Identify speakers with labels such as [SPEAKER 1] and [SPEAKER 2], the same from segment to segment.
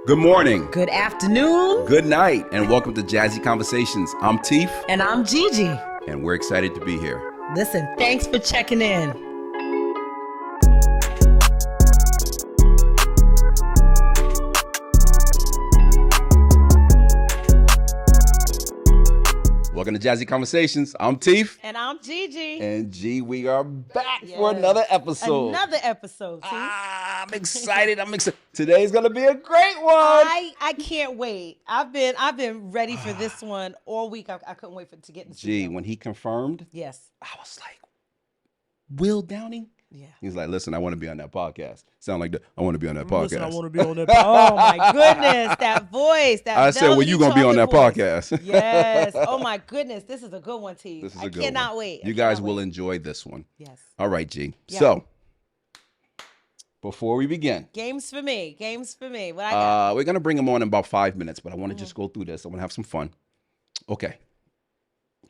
[SPEAKER 1] Good morning.
[SPEAKER 2] Good afternoon.
[SPEAKER 1] Good night, and welcome to Jazzy Conversations. I'm Teef.
[SPEAKER 2] And I'm Gigi.
[SPEAKER 1] And we're excited to be here.
[SPEAKER 2] Listen, thanks for checking in.
[SPEAKER 1] Welcome to Jazzy Conversations. I'm Teef.
[SPEAKER 2] And I'm Gigi.
[SPEAKER 1] And G, we are back for another episode.
[SPEAKER 2] Another episode, Teef.
[SPEAKER 1] I'm excited. Today's gonna be a great one.
[SPEAKER 2] I can't wait. I've been ready for this one all week. I couldn't wait to get in the studio.
[SPEAKER 1] When he confirmed,
[SPEAKER 2] yes,
[SPEAKER 1] I was like, Will Downing?
[SPEAKER 2] Yeah.
[SPEAKER 1] He's like, listen, I want to be on that podcast. Sound like I want to be on that podcast.
[SPEAKER 2] Listen, I want to be on that podcast. Oh my goodness, that voice.
[SPEAKER 1] I said, well, you gonna be on that podcast.
[SPEAKER 2] Yes. Oh my goodness, this is a good one, Teef.
[SPEAKER 1] This is a good
[SPEAKER 2] I cannot
[SPEAKER 1] one.
[SPEAKER 2] wait.
[SPEAKER 1] You guys will enjoy this one.
[SPEAKER 2] Yes.
[SPEAKER 1] All right, G.
[SPEAKER 2] Yeah.
[SPEAKER 1] So, before we begin.
[SPEAKER 2] Games for me. What I got?
[SPEAKER 1] We're going to bring them on in about 5 minutes, but I want to just go through this. I want to have some fun. Okay.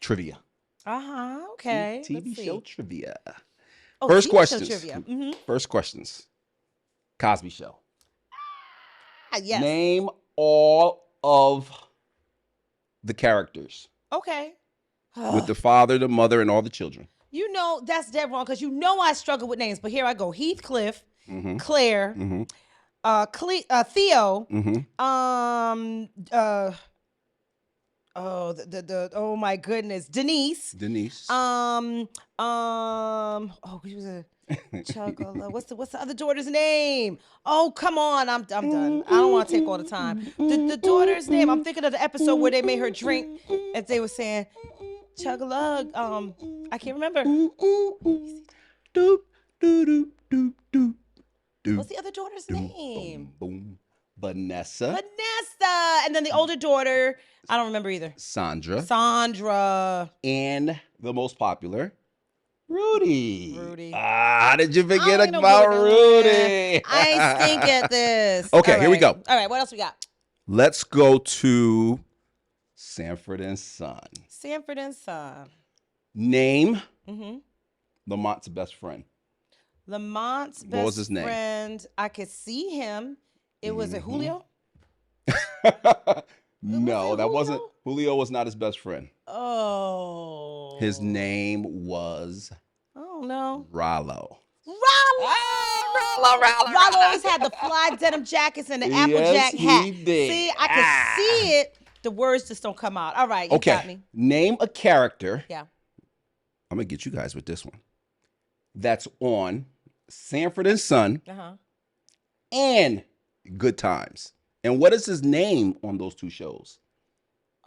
[SPEAKER 1] Trivia.
[SPEAKER 2] Okay.
[SPEAKER 1] TV show trivia.
[SPEAKER 2] Oh,
[SPEAKER 1] First
[SPEAKER 2] TV
[SPEAKER 1] questions.
[SPEAKER 2] show trivia. Mm-hmm.
[SPEAKER 1] First questions. Cosby Show.
[SPEAKER 2] Yes.
[SPEAKER 1] Name all of the characters.
[SPEAKER 2] Okay.
[SPEAKER 1] With the father, the mother, and all the children.
[SPEAKER 2] You know, that's dead wrong because you know I struggle with names, but here I go. Heathcliff, Claire, Theo, oh my goodness, Denise. Oh, he was a Chocolate. What's the other daughter's name? Oh, come on, I'm done. I don't want to take all the time. The daughter's name. I'm thinking of the episode where they made her drink, as they were saying, Chocolate. I can't remember. What's the other daughter's name?
[SPEAKER 1] Vanessa.
[SPEAKER 2] And then the older daughter, I don't remember either.
[SPEAKER 1] Sandra.
[SPEAKER 2] And
[SPEAKER 1] the most popular, Rudy. How did you forget
[SPEAKER 2] I don't
[SPEAKER 1] about
[SPEAKER 2] know
[SPEAKER 1] Rudy?
[SPEAKER 2] I stink at this.
[SPEAKER 1] Okay,
[SPEAKER 2] All
[SPEAKER 1] here we
[SPEAKER 2] right.
[SPEAKER 1] go.
[SPEAKER 2] All right, what else we got?
[SPEAKER 1] Let's go to Sanford and Son.
[SPEAKER 2] Sanford and Son.
[SPEAKER 1] Name Lamont's best friend.
[SPEAKER 2] Lamont's
[SPEAKER 1] What was his
[SPEAKER 2] best
[SPEAKER 1] name?
[SPEAKER 2] friend. I could see him. It was a Julio?
[SPEAKER 1] No,
[SPEAKER 2] it
[SPEAKER 1] that
[SPEAKER 2] Julio?
[SPEAKER 1] wasn't. Julio was not his best friend.
[SPEAKER 2] Oh.
[SPEAKER 1] His name was
[SPEAKER 2] Oh, no.
[SPEAKER 1] Rollo.
[SPEAKER 2] Rollo always had the fly denim jackets and the Applejack hat.
[SPEAKER 1] He did.
[SPEAKER 2] See, I could see it. The words just don't come out. All right, you got me.
[SPEAKER 1] Name a character.
[SPEAKER 2] Yeah.
[SPEAKER 1] I'm going to get you guys with this one. That's on Sanford and Son and Good Times. And what is his name on those two shows?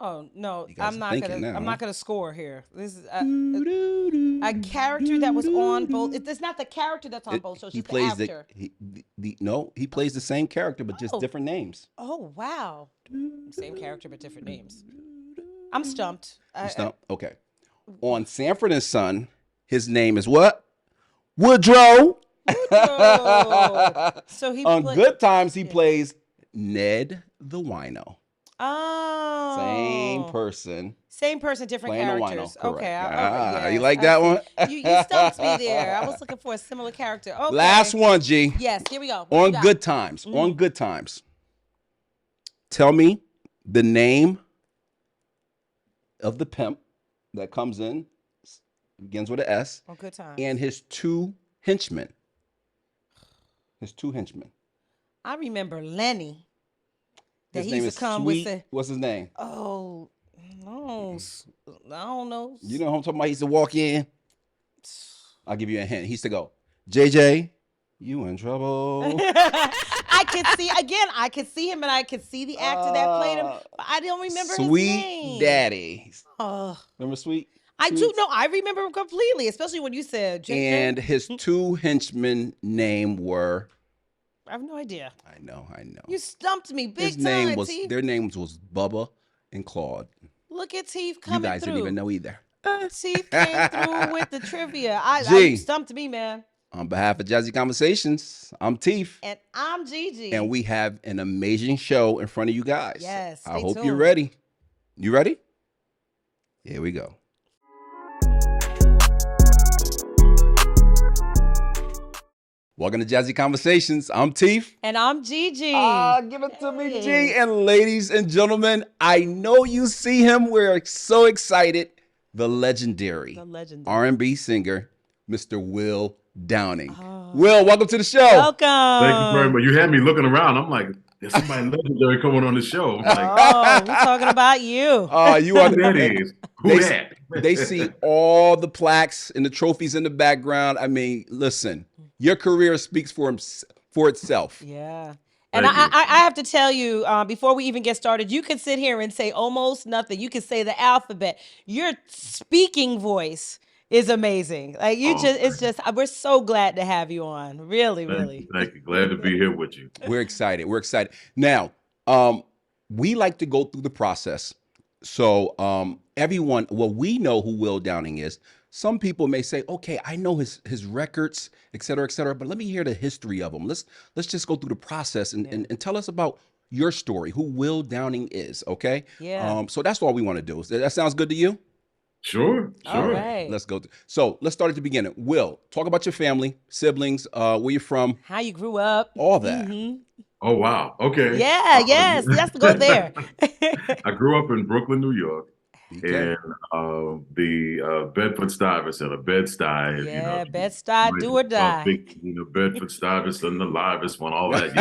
[SPEAKER 2] Oh no,
[SPEAKER 1] You guys
[SPEAKER 2] I'm
[SPEAKER 1] are
[SPEAKER 2] not
[SPEAKER 1] thinking
[SPEAKER 2] gonna.
[SPEAKER 1] now,
[SPEAKER 2] I'm
[SPEAKER 1] huh?
[SPEAKER 2] not gonna score here. This is a character that was on both. It's not the character that's on both shows.
[SPEAKER 1] He
[SPEAKER 2] It's the
[SPEAKER 1] plays
[SPEAKER 2] actor.
[SPEAKER 1] he plays the same character, but just different names.
[SPEAKER 2] Oh wow, same character but different names. I'm stumped.
[SPEAKER 1] Okay. On Sanford and Son, his name is what? Woodrow.
[SPEAKER 2] So he
[SPEAKER 1] on Good Times, he plays Ned the Wino.
[SPEAKER 2] Oh. Same person, different characters.
[SPEAKER 1] Okay.
[SPEAKER 2] Yes,
[SPEAKER 1] you like that one?
[SPEAKER 2] You stumped me there. I was looking for a similar character. Okay.
[SPEAKER 1] Last one, G.
[SPEAKER 2] Yes, here we go.
[SPEAKER 1] On Good Times. Tell me the name of the pimp that comes in, begins with an S.
[SPEAKER 2] On Good Times.
[SPEAKER 1] And his two henchmen.
[SPEAKER 2] I remember Lenny. That
[SPEAKER 1] His
[SPEAKER 2] he
[SPEAKER 1] name
[SPEAKER 2] used
[SPEAKER 1] is
[SPEAKER 2] to come
[SPEAKER 1] Sweet.
[SPEAKER 2] with the.
[SPEAKER 1] What's his name?
[SPEAKER 2] Oh, no. I don't know.
[SPEAKER 1] You know who I'm talking about? He used to walk in. I'll give you a hint. He used to go, JJ, you in trouble.
[SPEAKER 2] I could see him and I could see the actor that played him, but I don't remember his name.
[SPEAKER 1] Sweet Daddy. Remember Sweet?
[SPEAKER 2] I do know. I remember him completely, especially when you said JJ.
[SPEAKER 1] And his two henchmen name were.
[SPEAKER 2] I have no idea.
[SPEAKER 1] I know.
[SPEAKER 2] You stumped me big
[SPEAKER 1] His name
[SPEAKER 2] time,
[SPEAKER 1] was.
[SPEAKER 2] Teef.
[SPEAKER 1] Their names was Bubba and Claude.
[SPEAKER 2] Look at Teef coming through.
[SPEAKER 1] You guys didn't even know either.
[SPEAKER 2] Teef came through with the trivia.
[SPEAKER 1] G.
[SPEAKER 2] You stumped me, man.
[SPEAKER 1] On behalf of Jazzy Conversations, I'm Teef.
[SPEAKER 2] And I'm Gigi.
[SPEAKER 1] And we have an amazing show in front of you guys.
[SPEAKER 2] Yes.
[SPEAKER 1] I hope you're ready. You ready? Here we go. Welcome to Jazzy Conversations. I'm Teef.
[SPEAKER 2] And I'm Gigi.
[SPEAKER 1] Give it to me, G. And ladies and gentlemen, I know you see him. We're so excited. The legendary R&B singer, Mr. Will Downing. Will, welcome to the show.
[SPEAKER 2] Welcome.
[SPEAKER 3] Thank you very much. You had me looking around. I'm like, there's somebody legendary coming on the show. I'm like,
[SPEAKER 2] we're talking about you.
[SPEAKER 1] You are
[SPEAKER 3] that is. Who that?
[SPEAKER 1] They see all the plaques and the trophies in the background. I mean, listen, your career speaks for itself.
[SPEAKER 2] Yeah. And I have to tell you, before we even get started, you can sit here and say almost nothing. You can say the alphabet. Your speaking voice is amazing. Like we're so glad to have you on. Really, really.
[SPEAKER 3] Thank you. Glad to be here with you.
[SPEAKER 1] We're excited. Now, we like to go through the process. So everyone, we know who Will Downing is. Some people may say, okay, I know his records, et cetera, but let me hear the history of him. Let's just go through the process and tell us about your story, who Will Downing is, okay?
[SPEAKER 2] Yeah.
[SPEAKER 1] So that's all we want to do. That sounds good to you?
[SPEAKER 3] Sure.
[SPEAKER 2] All right.
[SPEAKER 1] Let's go. So let's start at the beginning. Will, talk about your family, siblings, where you're from.
[SPEAKER 2] How you grew up.
[SPEAKER 1] All that.
[SPEAKER 2] Mm-hmm.
[SPEAKER 3] Oh, wow. Okay.
[SPEAKER 2] Yeah, yes. Let's go there.
[SPEAKER 3] I grew up in Brooklyn, New York.
[SPEAKER 1] Okay.
[SPEAKER 3] And the Bedford-Stuyvesant, Bed-Stuy.
[SPEAKER 2] Yeah, Bed-Stuy, do or die.
[SPEAKER 3] Bedford-Stuyvesant, the livest one, all that.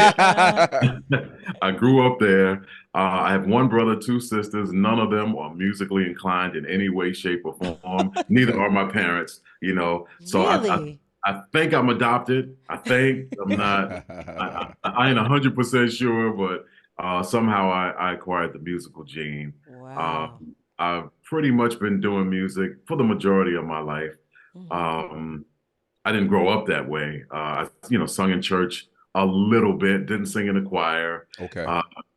[SPEAKER 3] Yeah. I grew up there. I have one brother, two sisters. None of them are musically inclined in any way, shape, or form. Neither are my parents, So
[SPEAKER 2] really?
[SPEAKER 3] I think I'm adopted. I think I'm not. I ain't 100% sure, but somehow I acquired the musical gene.
[SPEAKER 2] Wow.
[SPEAKER 3] I've pretty much been doing music for the majority of my life.
[SPEAKER 2] Mm-hmm.
[SPEAKER 3] I didn't grow up that way. I sung in church a little bit, didn't sing in a choir.
[SPEAKER 1] Okay.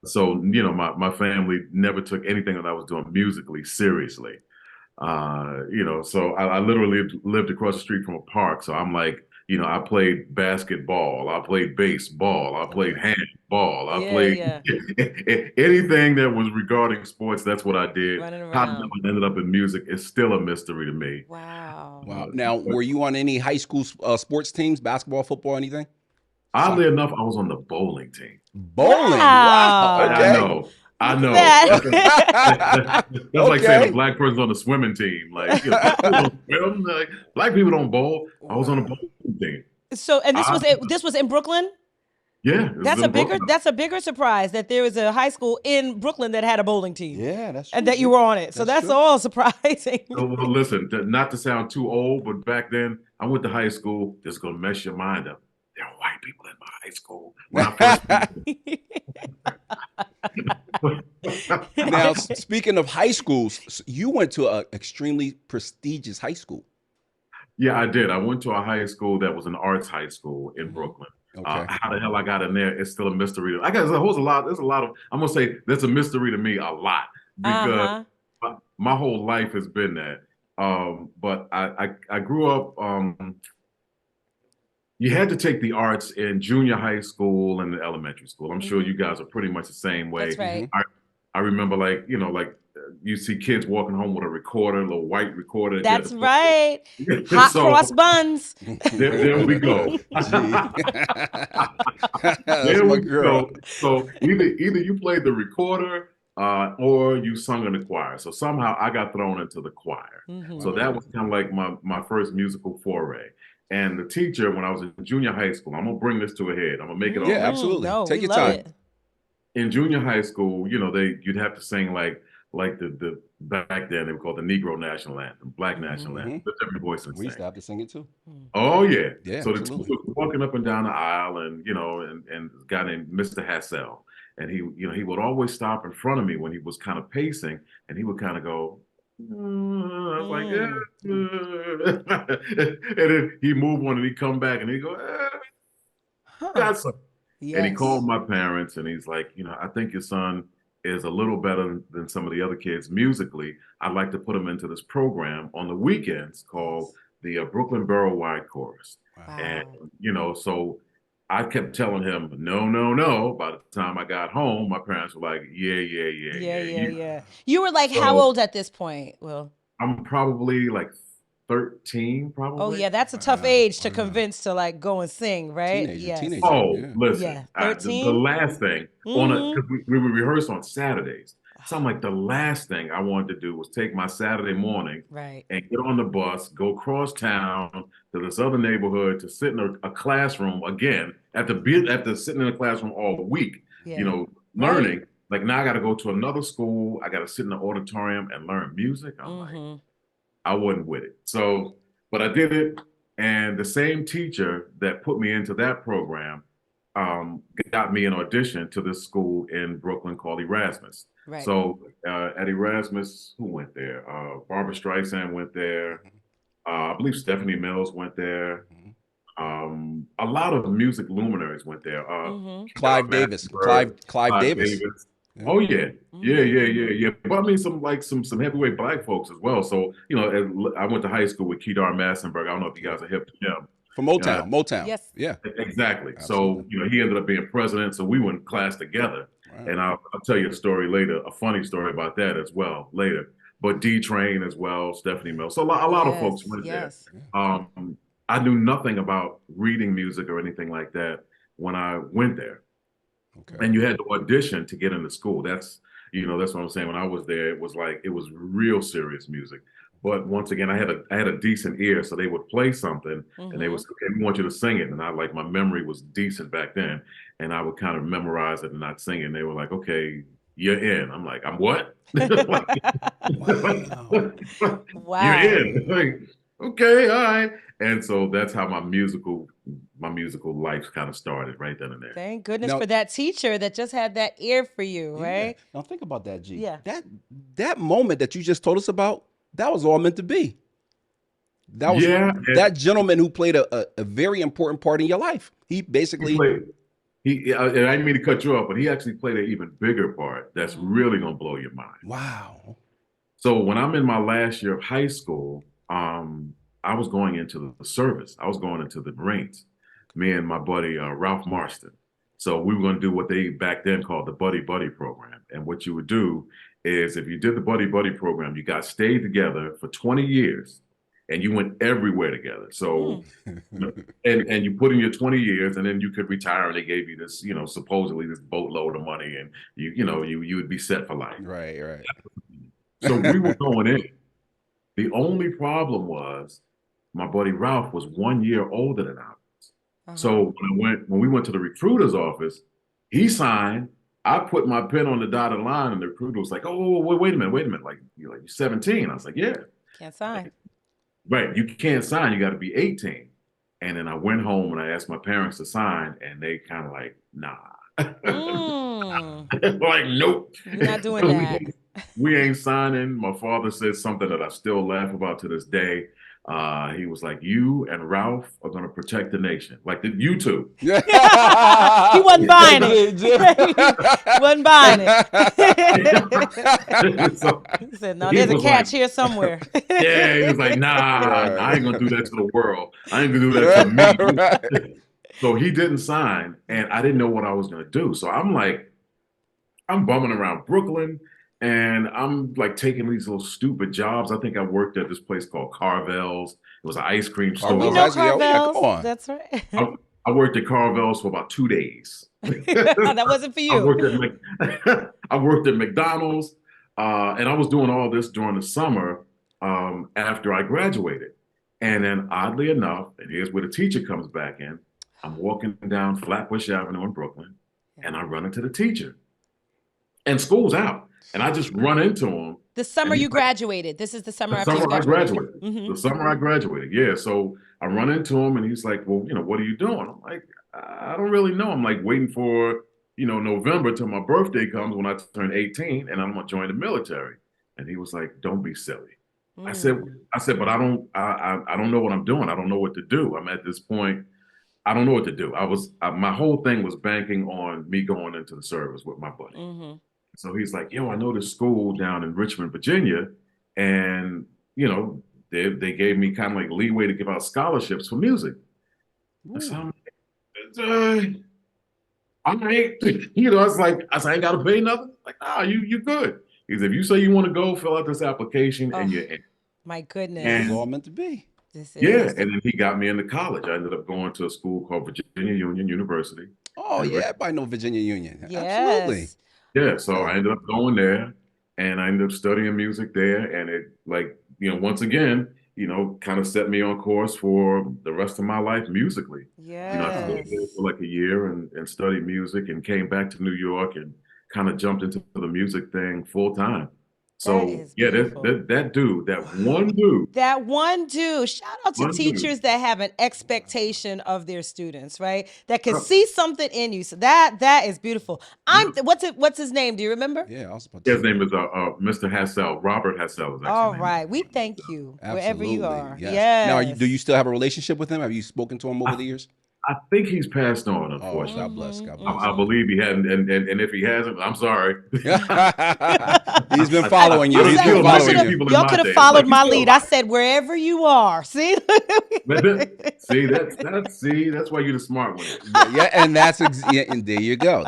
[SPEAKER 3] So, my family never took anything that I was doing musically seriously. So I literally lived across the street from a park. So I'm like, I played basketball, I played baseball, I played handball, I played anything that was regarding sports. That's what I did. How I ended up in music is still a mystery to me.
[SPEAKER 2] Wow.
[SPEAKER 1] Now, were you on any high school sports teams, basketball, football, anything?
[SPEAKER 3] Oddly enough, I was on the bowling team.
[SPEAKER 1] Bowling? Wow.
[SPEAKER 3] Okay. I know. That's like saying a black person's on the swimming team. Like, black people don't bowl. I was on a bowling team.
[SPEAKER 2] So, and this was in Brooklyn?
[SPEAKER 3] Yeah.
[SPEAKER 2] That's a bigger surprise that there was a high school in Brooklyn that had a bowling team.
[SPEAKER 1] Yeah, that's true.
[SPEAKER 2] And that you were on it. So that's all surprising.
[SPEAKER 3] Well, listen, not to sound too old, but back then I went to high school. This is gonna mess your mind up. There are white people in my high school. When I first
[SPEAKER 1] Now, speaking of high schools, you went to an extremely prestigious high school.
[SPEAKER 3] Yeah, I did. I went to a high school that was an arts high school in Brooklyn.
[SPEAKER 1] Okay.
[SPEAKER 3] How the hell I got in there is still a mystery. There's a lot of, I'm going to say that's a mystery to me a lot because my whole life has been that. But I grew up, you had to take the arts in junior high school and elementary school. I'm sure you guys are pretty much the same way.
[SPEAKER 2] That's right.
[SPEAKER 3] I remember you see kids walking home with a recorder, a little white recorder.
[SPEAKER 2] That's right. Hot cross buns.
[SPEAKER 3] There we go. There we go. So either you played the recorder or you sung in the choir. So somehow I got thrown into the choir. So that was kind of like my first musical foray. And the teacher, when I was in junior high school, I'm gonna bring this to a head. I'm gonna make it all.
[SPEAKER 1] Yeah, absolutely. Take your time.
[SPEAKER 3] In junior high school, you'd have to sing like the back then they were called the Negro National Anthem, Black National Anthem. Lift every voice and sing.
[SPEAKER 1] We used to have to sing it too.
[SPEAKER 3] Oh yeah.
[SPEAKER 1] Yeah.
[SPEAKER 3] So
[SPEAKER 1] absolutely.
[SPEAKER 3] the teacher was walking up and down the aisle, and and a guy named Mr. Hassell, and he would always stop in front of me when he was kind of pacing, and he would kind of go. I was like, yeah. And then he moved on and he'd come back and he'd go, that's yes. And he called my parents and he's like, I think your son is a little better than some of the other kids musically. I'd like to put him into this program on the weekends called the Brooklyn Borough-wide Chorus. Wow. And, so I kept telling him, no. By the time I got home, my parents were like, yeah.
[SPEAKER 2] You were like, how old at this point, Will?
[SPEAKER 3] I'm probably like 13,
[SPEAKER 2] Oh
[SPEAKER 3] probably.
[SPEAKER 2] yeah, that's a tough age to convince to like go and sing, right?
[SPEAKER 1] Teenager.
[SPEAKER 3] Oh,
[SPEAKER 1] Yeah.
[SPEAKER 3] listen,
[SPEAKER 2] Yeah,
[SPEAKER 3] the
[SPEAKER 2] 13.
[SPEAKER 3] last thing because we would rehearse on Saturdays. So I'm like, the last thing I wanted to do was take my Saturday morning
[SPEAKER 2] Right.
[SPEAKER 3] and get on the bus, go cross town to this other neighborhood to sit in a classroom again after sitting in a classroom all week,
[SPEAKER 2] Yeah.
[SPEAKER 3] learning.
[SPEAKER 2] Right.
[SPEAKER 3] Like now I got to go to another school. I got to sit in the auditorium and learn music. I'm like, I wasn't with it. So, but I did it. And the same teacher that put me into that program got me an audition to this school in Brooklyn called Erasmus.
[SPEAKER 2] Right.
[SPEAKER 3] So at Erasmus, who went there? Barbara Streisand went there. I believe Stephanie Mills went there. A lot of music luminaries went there.
[SPEAKER 1] Clive Davis. Clive Davis.
[SPEAKER 3] Davis. Oh yeah. Yeah. But I mean, some heavyweight black folks as well. So I went to high school with Kedar Massenberg. I don't know if you guys are hip to him.
[SPEAKER 1] From Motown. Motown.
[SPEAKER 2] Yes.
[SPEAKER 1] Yeah.
[SPEAKER 3] Exactly.
[SPEAKER 1] Absolutely.
[SPEAKER 3] So he ended up being president. So we went in class together. Wow. And I'll tell you a story later, a funny story about that as well later. But D Train as well, Stephanie Mills. So a lot of folks went there. I knew nothing about reading music or anything like that when I went there. Okay. And you had to audition to get into school. That's what I'm saying. When I was there, it was real serious music. But once again, I had a decent ear, so they would play something and they would say, okay, we want you to sing it. And my memory was decent back then. And I would kind of memorize it and not sing it. And they were like, okay, you're in. I'm like, I'm what?
[SPEAKER 2] Wow.
[SPEAKER 3] You're in. Like, okay, all right. And so that's how my musical life kind of started right then and there.
[SPEAKER 2] Thank goodness for that teacher that just had that ear for you, right?
[SPEAKER 1] Yeah. Now think about that, G.
[SPEAKER 2] Yeah.
[SPEAKER 1] That moment that you just told us about, that was all meant to be. That was that gentleman who played a very important part in your life. He basically
[SPEAKER 3] and I didn't mean to cut you off, but he actually played an even bigger part that's really gonna blow your mind.
[SPEAKER 1] Wow.
[SPEAKER 3] So when I'm in my last year of high school, I was going into the service. I was going into the Marines. Me and my buddy Ralph Marston. So we were going to do what they back then called the Buddy Buddy program. And what you would do is if you did the Buddy Buddy program, you guys stayed together for 20 years and you went everywhere together. So, and you put in your 20 years and then you could retire and they gave you this, supposedly this boatload of money and you would be set for life.
[SPEAKER 1] Right.
[SPEAKER 3] So we were going in. The only problem was my buddy Ralph was 1 year older than I was. So when we went to the recruiter's office, he signed. I put my pen on the dotted line, and the recruiter was like, "Oh, wait a minute! Like you're 17." I was like, "Yeah,
[SPEAKER 2] can't sign."
[SPEAKER 3] Right, you can't sign. You got to be 18. And then I went home and I asked my parents to sign, and they kind of like, "Nah." Like, nope.
[SPEAKER 2] You're not doing that.
[SPEAKER 3] We ain't signing. My father said something that I still laugh about to this day. He was like, "You and Ralph are going to protect the nation." Like you two.
[SPEAKER 2] He wasn't buying it. He wasn't buying it.
[SPEAKER 3] So,
[SPEAKER 2] he said, "No, there's a catch here somewhere."
[SPEAKER 3] Yeah, he was like, "Nah, I ain't going to do that to the world. I ain't going to do that to me." Right. So he didn't sign, and I didn't know what I was going to do. So I'm bumming around Brooklyn. And I'm like taking these little stupid jobs. I think I worked at this place called Carvel's. It was an ice cream store.
[SPEAKER 2] You know Carvel's? Come on. That's right.
[SPEAKER 3] I worked at Carvel's for about 2 days.
[SPEAKER 2] That wasn't for you.
[SPEAKER 3] I worked at McDonald's, and I was doing all this during the summer after I graduated. And then oddly enough, and here's where the teacher comes back in, I'm walking down Flatbush Avenue in Brooklyn, and I run into the teacher. And school's out. And I just run into him.
[SPEAKER 2] The summer you graduated. This is the summer after
[SPEAKER 3] you graduated.
[SPEAKER 2] Mm-hmm.
[SPEAKER 3] The summer I graduated. Yeah. So I run into him and he's like, "Well, what are you doing?" I'm like, "I don't really know. I'm like waiting for, November till my birthday comes when I turn 18 and I'm going to join the military." And he was like, "Don't be silly." I said, "But I don't know what I'm doing. I don't know what to do. I'm at this point. I don't know what to do." My whole thing was banking on me going into the service with my buddy. Mm-hmm. So he's like, "Yo, I know this school down in Richmond, Virginia, and they gave me kind of like leeway to give out scholarships for music." So I'm like, all right, I ain't got to pay nothing. Like, "Nah, you good." He said, "If you say you want to go, fill out this application, and you're in."
[SPEAKER 2] My goodness.
[SPEAKER 1] This is
[SPEAKER 3] And
[SPEAKER 1] all meant to be.
[SPEAKER 2] This
[SPEAKER 3] yeah,
[SPEAKER 2] is.
[SPEAKER 3] and then he got me into college. I ended up going to a school called Virginia Union University.
[SPEAKER 1] Oh, yeah, everybody know Virginia Union. Absolutely.
[SPEAKER 2] Yes.
[SPEAKER 3] Yeah, so I ended up going there and I ended up studying music there. And it, like, once again, kind of set me on course for the rest of my life musically. I stayed there
[SPEAKER 2] Yes.
[SPEAKER 3] for like a year and studied music and came back to New York and kind of jumped into the music thing full time.
[SPEAKER 2] That
[SPEAKER 3] So
[SPEAKER 2] is
[SPEAKER 3] yeah,
[SPEAKER 2] beautiful.
[SPEAKER 3] that dude, that
[SPEAKER 2] Wow.
[SPEAKER 3] one
[SPEAKER 2] That one dude. Shout out to
[SPEAKER 3] dude.
[SPEAKER 2] teachers that have an expectation of their students, right? That can see something in you. So that is beautiful. What's his name? Do you remember?
[SPEAKER 1] Yeah, I was about to
[SPEAKER 3] His
[SPEAKER 1] say.
[SPEAKER 3] name is Mr. Hassel. Robert Hassel is actually
[SPEAKER 2] All
[SPEAKER 3] his name.
[SPEAKER 2] right. We thank you wherever you
[SPEAKER 1] Absolutely.
[SPEAKER 2] are.
[SPEAKER 1] Yes. Now, do you
[SPEAKER 2] Yes.
[SPEAKER 1] still have a relationship with him? Have you spoken to him over the years?
[SPEAKER 3] I think he's passed on,
[SPEAKER 1] Oh,
[SPEAKER 3] unfortunately.
[SPEAKER 1] God bless. God bless.
[SPEAKER 3] I believe he hadn't, and if he hasn't, I'm sorry.
[SPEAKER 1] He's been following you. He's been following you.
[SPEAKER 3] People in
[SPEAKER 2] Y'all
[SPEAKER 3] my
[SPEAKER 2] could have
[SPEAKER 3] day.
[SPEAKER 2] followed my
[SPEAKER 3] He's still
[SPEAKER 2] lead. I
[SPEAKER 3] alive.
[SPEAKER 2] said wherever you are. See?
[SPEAKER 3] See, that's why you're the smart one.
[SPEAKER 1] Yeah, and and there you go.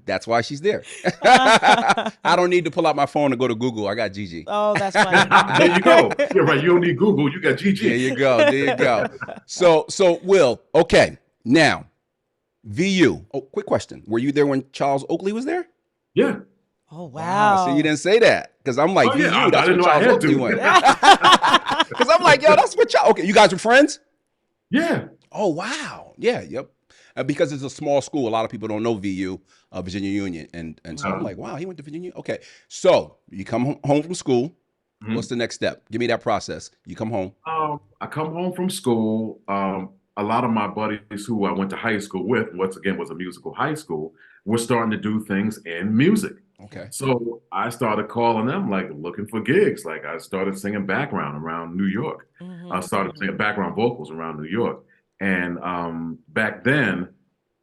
[SPEAKER 1] That's why she's there. I don't need to pull out my phone and go to Google. I got Gigi.
[SPEAKER 2] Oh, that's funny.
[SPEAKER 3] There you go. You're right. You don't need Google. You got Gigi.
[SPEAKER 1] There you go. There you go. So Will, okay. Now, VU. Oh, quick question. Were you there when Charles Oakley was there?
[SPEAKER 3] Yeah.
[SPEAKER 2] Oh, wow.
[SPEAKER 1] See, you didn't say that because I'm like, VU,
[SPEAKER 3] yeah.
[SPEAKER 1] that's
[SPEAKER 3] I didn't
[SPEAKER 1] where
[SPEAKER 3] know I
[SPEAKER 1] Charles
[SPEAKER 3] had
[SPEAKER 1] Oakley
[SPEAKER 3] to.
[SPEAKER 1] went. Because I'm like, yo, that's what Charles. Okay, you guys were friends?
[SPEAKER 3] Yeah.
[SPEAKER 1] Oh, wow. Yeah, yep. Because it's a small school, a lot of people don't know VU, Virginia Union. And so I'm like, wow, he went to Virginia. Okay. So you come home from school. Mm-hmm. What's the next step? Give me that process. You come home.
[SPEAKER 3] I come home from school. A lot of my buddies who I went to high school with, once again, was a musical high school, were starting to do things in music.
[SPEAKER 1] Okay.
[SPEAKER 3] So I started calling them, like looking for gigs. Like I started singing background around New York. I started singing background vocals around New York. And back then,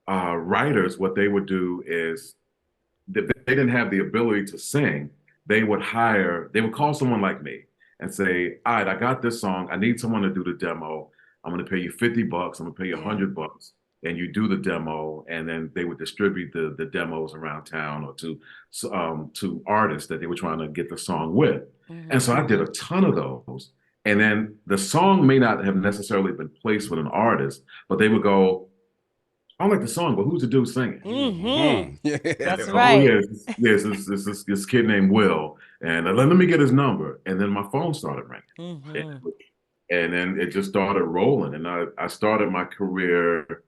[SPEAKER 3] writers, what they would do is they didn't have the ability to sing. They would call someone like me and say, all right, I got this song. I need someone to do the demo. I'm going to pay you $50. I'm going to pay you $100. And you do the demo, and then they would distribute the demos around town or to artists that they were trying to get the song with. And so I did a ton of those. And then the song may not have necessarily been placed with an artist, but they would go, I don't like the song, but who's the dude singing?
[SPEAKER 2] That's right.
[SPEAKER 3] Yes, this kid named Will. And let me get his number. And then my phone started ringing. And then it just started rolling. And I started my career.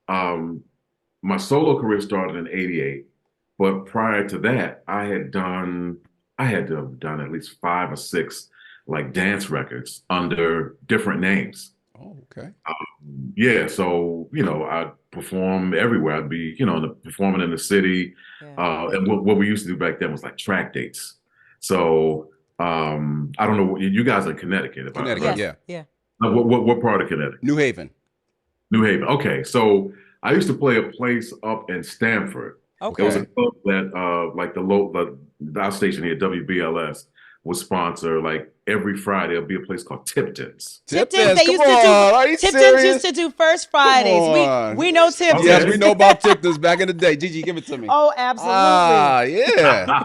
[SPEAKER 3] My solo career started in '88, but prior to that, I had to have done at least 5 or 6 like dance records under different names.
[SPEAKER 1] Oh, okay.
[SPEAKER 3] Yeah, so I'd perform everywhere. I'd be performing in the city, and what we used to do back then was like track dates. So I don't know. You guys are in Connecticut,
[SPEAKER 1] Connecticut, yeah.
[SPEAKER 3] What part of Connecticut?
[SPEAKER 1] New Haven.
[SPEAKER 3] New Haven. Okay, so I used to play a place up in Stamford.
[SPEAKER 2] Okay.
[SPEAKER 3] It was a club that like our station here, WBLS, would sponsor like every Friday. It'll be a place called Tipton's.
[SPEAKER 2] Tipton's used to do First Fridays. We know Tipton's.
[SPEAKER 1] Yes, we know about Tipton's back in the day. Gigi, give it to me.
[SPEAKER 2] Oh, absolutely.
[SPEAKER 1] Yeah.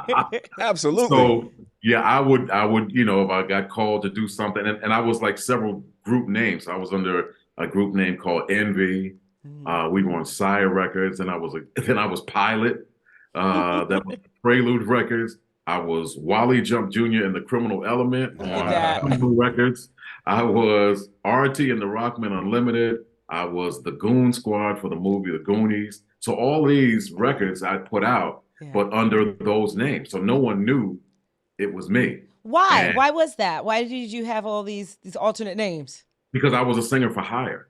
[SPEAKER 1] Absolutely.
[SPEAKER 3] So yeah, I would, if I got called to do something, and I was like several group names. I was under a group name called Envy. We were on Sire Records, and I was Pilot. That was Prelude Records. I was Wally Jump Jr. in the Criminal Element on Criminal Records. I was RT in the Rockman Unlimited. I was the Goon Squad for the movie The Goonies. So all these records I put out, but under those names. So no one knew it was me.
[SPEAKER 2] Why?
[SPEAKER 3] And
[SPEAKER 2] why was that? Why did you have all these alternate names?
[SPEAKER 3] because I was a singer for hire.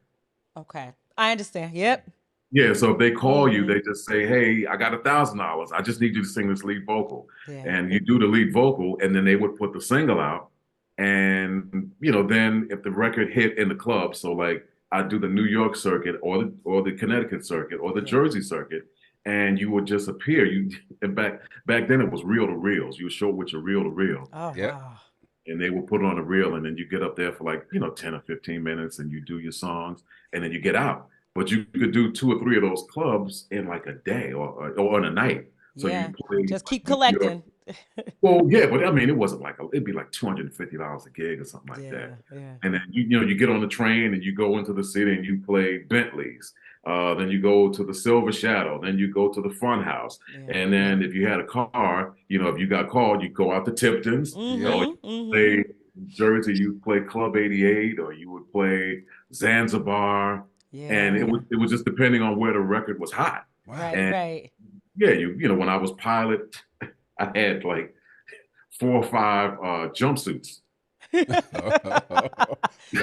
[SPEAKER 2] Okay. I understand. Yep.
[SPEAKER 3] Yeah, so if they call you, they just say, hey, I got $1,000. I just need you to sing this lead vocal. And you do the lead vocal, and then they would put the single out. And, then if the record hit in the club, so like I do the New York circuit or the Connecticut circuit or the Jersey circuit, and you would just appear. And back then it was reel to reels. You would show with your reel to reel.
[SPEAKER 2] Oh, wow.
[SPEAKER 3] And they would put it on a reel, and then you get up there for like, 10 or 15 minutes, and you do your songs, and then you get out. But you could do 2 or 3 of those clubs in like a day or in a night. So you play,
[SPEAKER 2] just keep collecting.
[SPEAKER 3] Well, yeah, but I mean, it wasn't like it'd be like $250 a gig or something like that.
[SPEAKER 2] Yeah.
[SPEAKER 3] And then you get on the train and you go into the city and you play Bentleys. Then you go to the Silver Shadow. Then you go to the Fun House.
[SPEAKER 2] Yeah.
[SPEAKER 3] And then if you had a car, if you got called, you go out to Tipton's. Or you play Jersey, you play Club 88, or you would play Zanzibar.
[SPEAKER 2] Yeah.
[SPEAKER 3] And it was just depending on where the record was hot.
[SPEAKER 2] Wow. Right.
[SPEAKER 3] Yeah, when I was pilot, I had like 4 or 5 jumpsuits.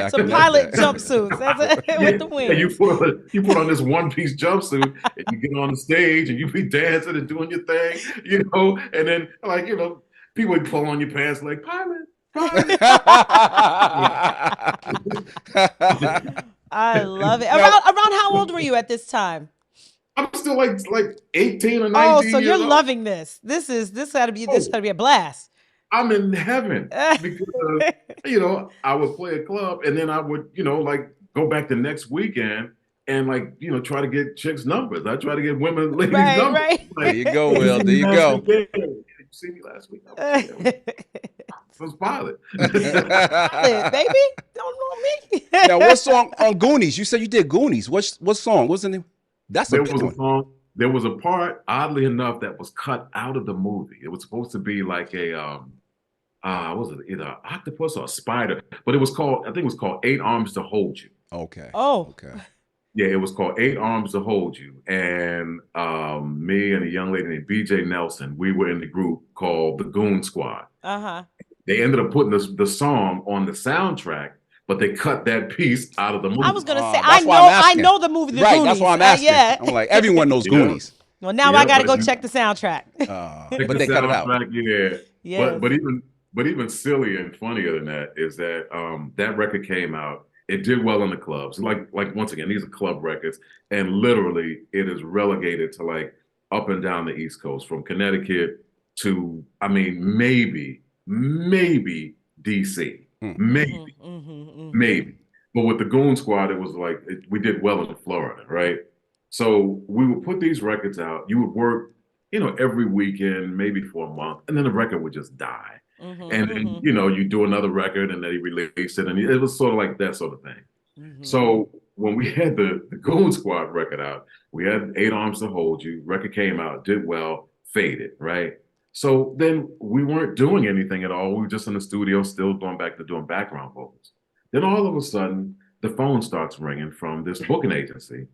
[SPEAKER 2] Some pilot jumpsuits. That's with the wings.
[SPEAKER 3] Yeah, you put on this one-piece jumpsuit and you get on the stage and you be dancing and doing your thing, and then people would pull on your pants like pilot.
[SPEAKER 2] I love it. Around how old were you at this time?
[SPEAKER 3] I'm still like 18 or 19.
[SPEAKER 2] Oh, so you're loving this. This had to be a blast.
[SPEAKER 3] I'm in heaven because I would play a club and then I would go back the next weekend and try to get chicks' numbers. I try to get ladies' numbers. Right.
[SPEAKER 1] There you go, Will. There you go.
[SPEAKER 3] Did you see me last week? I was pilot.
[SPEAKER 2] Pilot, baby. Don't know me.
[SPEAKER 1] Now, what song on Goonies? You said you did Goonies. What song? What's the name?
[SPEAKER 3] There was a song. There was a part, oddly enough, that was cut out of the movie. It was supposed to be like a was it either an octopus or a spider? But I think it was called 8 Arms to Hold You.
[SPEAKER 1] Okay.
[SPEAKER 2] Oh.
[SPEAKER 1] Okay.
[SPEAKER 3] Yeah, it was called 8 Arms to Hold You. And me and a young lady named BJ Nelson, we were in the group called the Goon Squad. They ended up putting the song on the soundtrack, but they cut that piece out of the movie.
[SPEAKER 2] I was gonna say, I know the movie The Goonies.
[SPEAKER 1] That's why I'm asking. Yeah. I'm like, everyone knows Goonies.
[SPEAKER 2] Well, now I got to go check the soundtrack.
[SPEAKER 3] But they cut it out. Yeah. Yes. But even sillier and funnier than that is that that record came out. It did well in the clubs. Like once again, these are club records, and literally it is relegated to up and down the East Coast, from Connecticut to maybe DC. Maybe. But with the Goon Squad, it was we did well in Florida, right? So we would put these records out. You would work, every weekend, maybe for a month, and then the record would just die. And then, you do another record and then he released it. And it was sort of like that sort of thing. So when we had the Goon Squad record out, we had 8 Arms to Hold You. Record came out, did well, faded, right? So then we weren't doing anything at all. We were just in the studio, still going back to doing background vocals. Then all of a sudden, the phone starts ringing from this booking agency.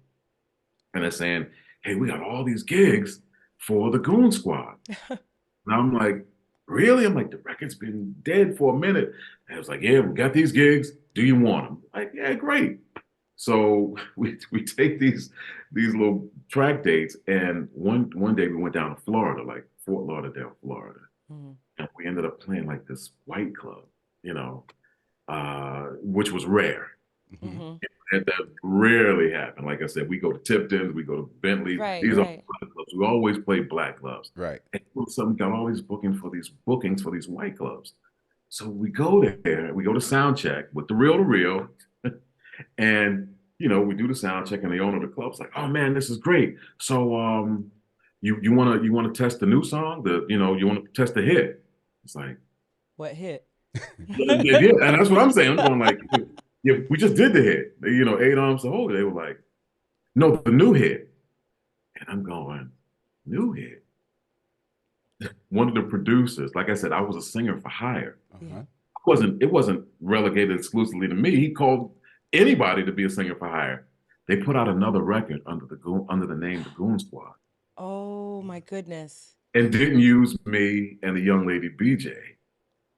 [SPEAKER 3] And they're saying, hey, we got all these gigs for the Goon Squad. And I'm like, really? I'm like, the record's been dead for a minute. And I was like, yeah, we got these gigs. Do you want them? Like, yeah, great. So we take these little track dates, and one day we went down to Florida, like Fort Lauderdale, Florida. And we ended up playing this white club, which was rare. And that rarely happened. Like I said, we go to Tipton's, we go to Bentley. These are clubs. We always play black clubs.
[SPEAKER 1] Right.
[SPEAKER 3] And all of a sudden, we got all these bookings for these white clubs. So we go there, we go to sound check with the reel to reel, and we do the sound check, and the owner of the club's like, "Oh man, this is great. So you want to test the new song? You want to test the hit?" It's like,
[SPEAKER 2] what hit?
[SPEAKER 3] Yeah, and that's what I'm saying. I'm going like, yeah, we just did the hit. 8 Arms to Hold You. They were like, no, the new hit. And I'm going, new hit? One of the producers, like I said, I was a singer for hire. It wasn't relegated exclusively to me. He called anybody to be a singer for hire. They put out another record under the name The Goon Squad.
[SPEAKER 2] Oh my goodness.
[SPEAKER 3] And didn't use me and the young lady BJ.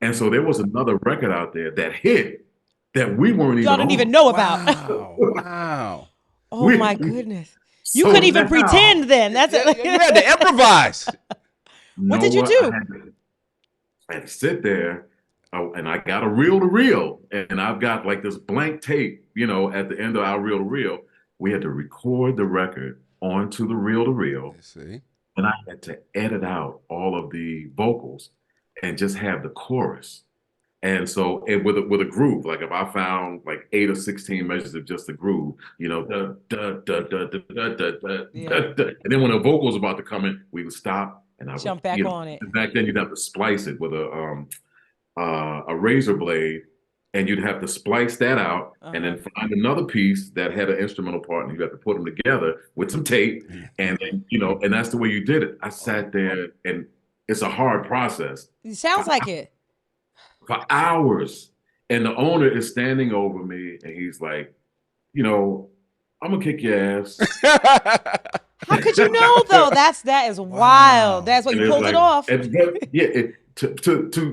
[SPEAKER 3] And so there was another record out there that hit that we weren't even.
[SPEAKER 2] Y'all didn't even know about.
[SPEAKER 1] Wow.
[SPEAKER 2] Oh my goodness. You couldn't even pretend then. That's it.
[SPEAKER 1] You had to improvise.
[SPEAKER 2] What did you do?
[SPEAKER 3] I had to sit there, and I got a reel to reel, and I've got this blank tape, at the end of our reel to reel. We had to record the record onto the reel to reel.
[SPEAKER 1] See.
[SPEAKER 3] And I had to edit out all of the vocals and just have the chorus. And so with a groove, if I found 8 or 16 measures of just the groove, da, da, da, da, da, da, da, da, da. And then when the vocals about to come in, we would stop and I would,
[SPEAKER 2] jump back on it.
[SPEAKER 3] back then you'd have to splice it with a razor blade, and you'd have to splice that out and then find another piece that had an instrumental part, and you have to put them together with some tape, and then, and that's the way you did it. I sat there, and it's a hard process.
[SPEAKER 2] It sounds like it.
[SPEAKER 3] For hours, and the owner is standing over me, and he's like, I'm gonna kick your ass.
[SPEAKER 2] How could you know though? That is wild. That's why you pulled it off.
[SPEAKER 3] To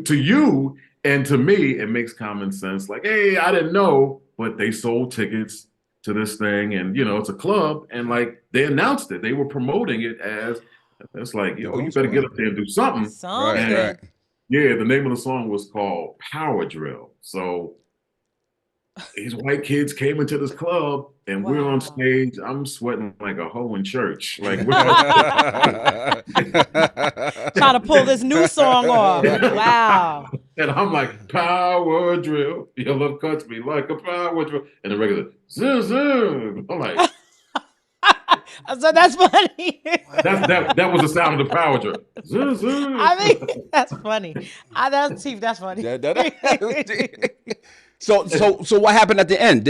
[SPEAKER 3] you and to me, it makes common sense. Like, hey, I didn't know, but they sold tickets to this thing, and it's a club, and like they announced it. They were promoting it as it's like, you better get up there and do something.
[SPEAKER 1] Right.
[SPEAKER 3] Yeah, the name of the song was called Power Drill. So these white kids came into this club, and we're on stage. I'm sweating like a hoe in church. Like we're
[SPEAKER 2] trying to pull this new song off. Wow.
[SPEAKER 3] And I'm like, power drill. Your love cuts me like a power drill. And the regular, zoom, zoom. I'm like,
[SPEAKER 2] so that's funny.
[SPEAKER 3] That was the sound of the power drill. Zoom, zoom.
[SPEAKER 2] I think that's funny. That's funny.
[SPEAKER 1] So what happened at the end?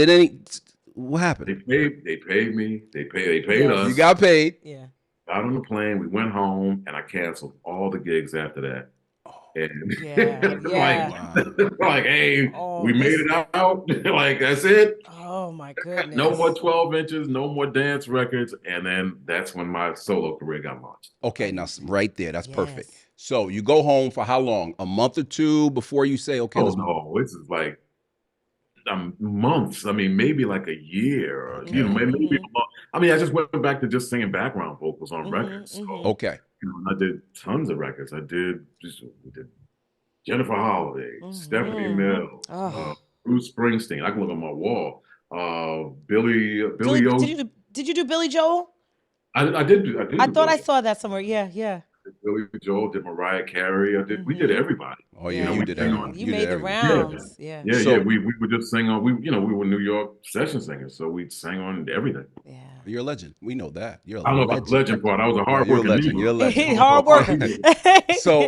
[SPEAKER 1] What happened?
[SPEAKER 3] They paid me. They paid us.
[SPEAKER 1] You got paid.
[SPEAKER 2] Yeah.
[SPEAKER 3] Got on the plane. We went home, and I canceled all the gigs after that. And like, hey, we made it out. Like, that's it.
[SPEAKER 2] Oh my goodness.
[SPEAKER 3] No more 12 inches, no more dance records. And then that's when my solo career got launched.
[SPEAKER 1] Okay, now right there, that's perfect. So you go home for how long? A month or two before you say, okay, let's
[SPEAKER 3] no, this is like months. I mean, maybe like a year, or maybe a month. I mean, I just went back to just singing background vocals on records. So,
[SPEAKER 1] okay.
[SPEAKER 3] I did tons of records. We did Jennifer Holiday, Stephanie Mills, Bruce Springsteen. I can look on my wall. Billy Ocean.
[SPEAKER 2] Did you do Billy Joel?
[SPEAKER 3] I did.
[SPEAKER 2] I thought I saw that somewhere. Yeah.
[SPEAKER 3] Billy Joel, did Mariah Carey. We did everybody.
[SPEAKER 1] Oh yeah, you did everyone.
[SPEAKER 2] You made the rounds. Yeah.
[SPEAKER 3] We would just sing on. We were New York session singers, so we sang on everything.
[SPEAKER 2] Yeah.
[SPEAKER 1] You're a legend. We know that. You're a legend.
[SPEAKER 3] I don't know about the legend part. I was a hard working.
[SPEAKER 1] You're a legend.
[SPEAKER 2] Hard working.
[SPEAKER 1] So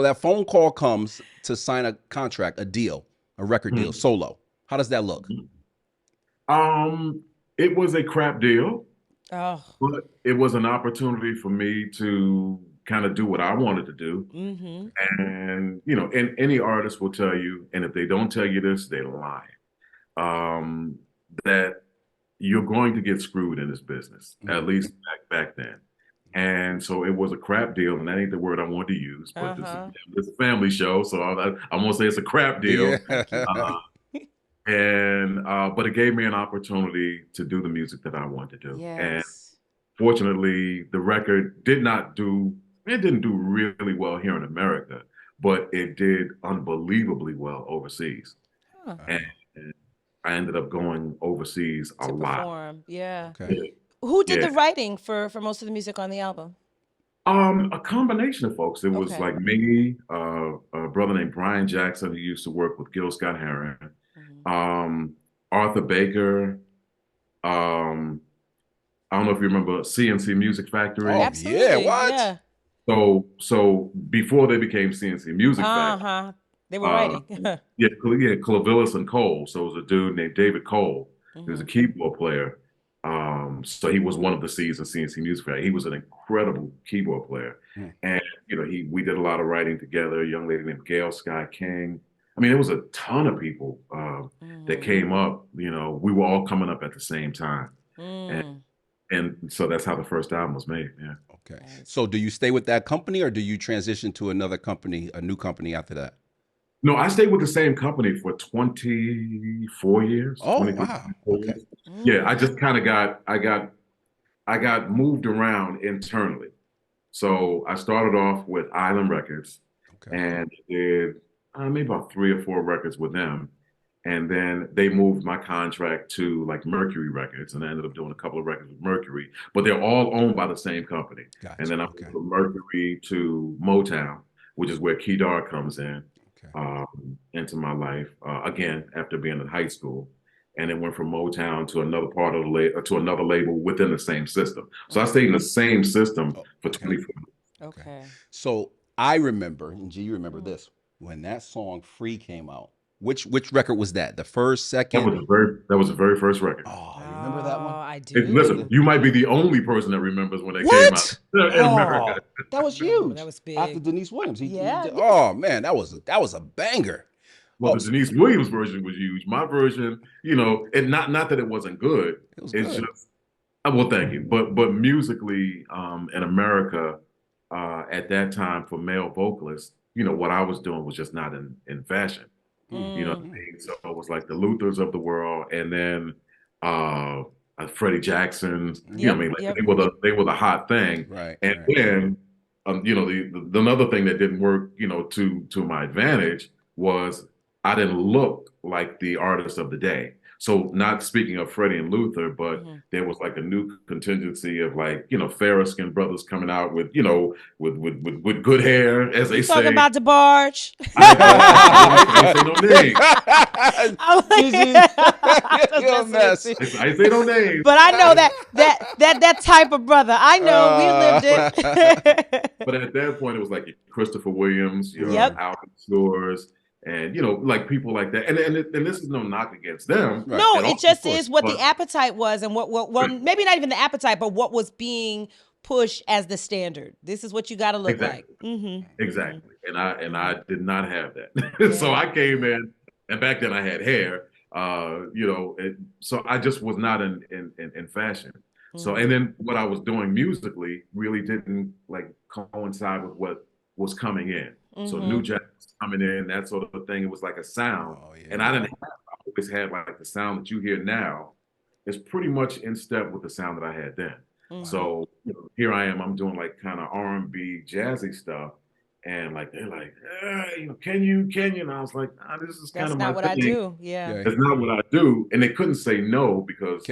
[SPEAKER 1] that phone call comes to sign a contract, a deal, a record deal, solo. How does that look?
[SPEAKER 3] It was a crap deal.
[SPEAKER 2] Oh.
[SPEAKER 3] But it was an opportunity for me to kind of do what I wanted to do. And, and any artist will tell you, and if they don't tell you this, they lie, that you're going to get screwed in this business, at least back then. And so it was a crap deal, and that ain't the word I want to use, but it's a family show, so I'm going to say it's a crap deal. But it gave me an opportunity to do the music that I wanted to do.
[SPEAKER 2] Yes.
[SPEAKER 3] And fortunately, the record didn't do really well here in America, but it did unbelievably well overseas. And I ended up going overseas a lot.
[SPEAKER 2] Perform. Yeah.
[SPEAKER 1] Okay.
[SPEAKER 2] Who did the writing for most of the music on the album?
[SPEAKER 3] A combination of folks. It was like me, a brother named Brian Jackson, who used to work with Gil Scott-Heron. Arthur Baker. I don't know if you remember CNC Music Factory.
[SPEAKER 1] Oh,
[SPEAKER 2] absolutely.
[SPEAKER 1] Yeah, what?
[SPEAKER 2] Yeah.
[SPEAKER 3] So before they became CNC Music Factory,
[SPEAKER 2] they were writing.
[SPEAKER 3] Clavillis and Cole. So it was a dude named David Cole. He was a keyboard player. So he was one of the C's in CNC Music Factory. He was an incredible keyboard player, and we did a lot of writing together. A young lady named Gail Sky King. I mean, there was a ton of people that came up. We were all coming up at the same time, and so that's how the first album was made. Yeah.
[SPEAKER 1] Okay. So do you stay with that company, or do you transition to another company, a new company after that?
[SPEAKER 3] No, I stayed with the same company for 24 years.
[SPEAKER 1] Oh, wow. Okay.
[SPEAKER 3] Yeah, I just kind of I got moved around internally. So I started off with Island Records, and did maybe about 3 or 4 records with them. And then they moved my contract to like Mercury Records, and I ended up doing a couple of records with Mercury, but they're all owned by the same company.
[SPEAKER 1] Gotcha.
[SPEAKER 3] And then I went from Mercury to Motown, which is where Kedar comes in into my life, again, after being in high school. And it went from Motown to another part of to another label within the same system. So I stayed in the same system for 24 years.
[SPEAKER 2] Okay.
[SPEAKER 1] So I remember, and G, you remember this, when that song "Free" came out. Which record was that? The first, second?
[SPEAKER 3] That was the very first record.
[SPEAKER 1] Oh, you remember that one?
[SPEAKER 2] I
[SPEAKER 3] Hey,
[SPEAKER 2] do.
[SPEAKER 3] listen, you might be the only person that remembers when that came out
[SPEAKER 1] What?
[SPEAKER 3] in America.
[SPEAKER 1] Oh, that was
[SPEAKER 2] Oh,
[SPEAKER 1] huge.
[SPEAKER 2] that was big.
[SPEAKER 1] After Denise Williams.
[SPEAKER 2] Yeah.
[SPEAKER 1] Oh man, that was a banger.
[SPEAKER 3] Well,
[SPEAKER 1] Oh,
[SPEAKER 3] the Denise Williams version was huge. My version, and not that it wasn't good.
[SPEAKER 1] it was
[SPEAKER 3] It's
[SPEAKER 1] good.
[SPEAKER 3] just well, thank you. But musically, in America, at that time for male vocalists, what I was doing was just not in fashion. You know what I mean? So it was like the Luthers of the world, and then Freddie Jackson's. You know what I mean? Like they were the hot thing.
[SPEAKER 1] Right.
[SPEAKER 3] And
[SPEAKER 1] Right.
[SPEAKER 3] then the another thing that didn't work, to my advantage was I didn't look like the artist of the day. So not speaking of Freddie and Luther, but there was like a new contingency of like, fair skinned brothers coming out with, with good hair, as they say.
[SPEAKER 2] Talking about DeBarge.
[SPEAKER 3] I say no names.
[SPEAKER 1] Gigi, you're a mess.
[SPEAKER 3] I say no names.
[SPEAKER 2] But I know that type of brother. I know we lived it.
[SPEAKER 3] But at that point, it was like Christopher Williams, Alvin Shores, and like people like that. And this is no knock against them.
[SPEAKER 1] Right.
[SPEAKER 2] No,
[SPEAKER 3] all,
[SPEAKER 2] it just
[SPEAKER 3] course,
[SPEAKER 2] is what the appetite was, and what maybe not even the appetite, but what was being pushed as the standard. This is what you got to look like.
[SPEAKER 3] Exactly. And I did not have that. So I came in, and back then I had hair. So I just was not in fashion. So, and then what I was doing musically really didn't like coincide with what was coming in. So new jazz was coming in, that sort of thing. It was like a sound. And I always had like the sound that you hear now is pretty much in step with the sound that I had then. So here I am, I'm doing like kind of R&B jazzy stuff. And like, they're like, can you? And I was like, this is kind of my thing.
[SPEAKER 2] That's not what I do. Yeah.
[SPEAKER 3] It's not what I do. And they couldn't say no because,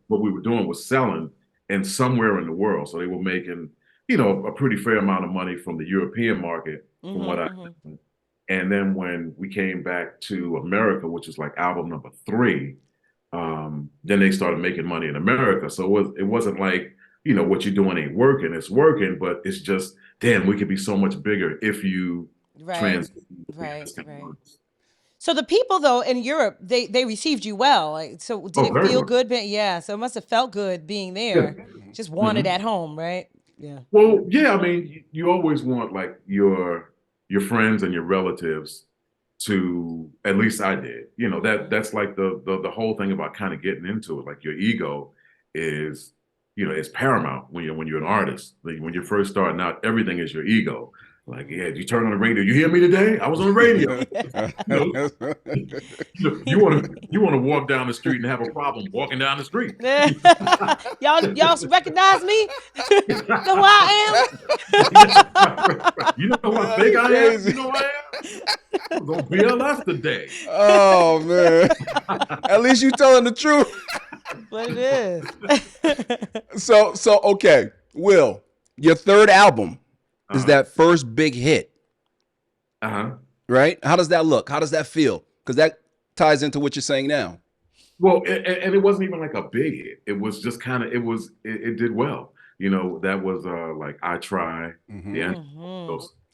[SPEAKER 3] what we were doing was selling and somewhere in the world. So they were making, a pretty fair amount of money from the European market from what I did. And then when we came back to America, which is like album number 3, then they started making money in America. So it wasn't like, what you're doing ain't working. It's working, but it's just, damn, we could be so much bigger if you transition.
[SPEAKER 2] Right. So the people though in Europe, they received you well. Like, so did it feel good? Yeah. So it must have felt good being there. Yeah. Just wanted at home, right? Yeah.
[SPEAKER 3] Well, yeah. I mean, you always want like your friends and your relatives to, at least I did. That's like the whole thing about kind of getting into it. Like your ego is, it's paramount when you're an artist. Like when you're first starting out, everything is your ego. Like, yeah, you turn on the radio. You hear me today? I was on the radio. You want to walk down the street and have a problem walking down the street.
[SPEAKER 2] y'all recognize me? Know who I
[SPEAKER 3] am? You know how big I am? You know who I am? I'm going to BLS today.
[SPEAKER 1] Oh, man. At least you telling the truth.
[SPEAKER 2] But it is.
[SPEAKER 1] So okay, Will, your third album is that first big hit. Right? How does that look? How does that feel? Because that ties into what you're saying now.
[SPEAKER 3] Well, and it wasn't even like a big hit. It was just kind of, it did well. That was like I Try.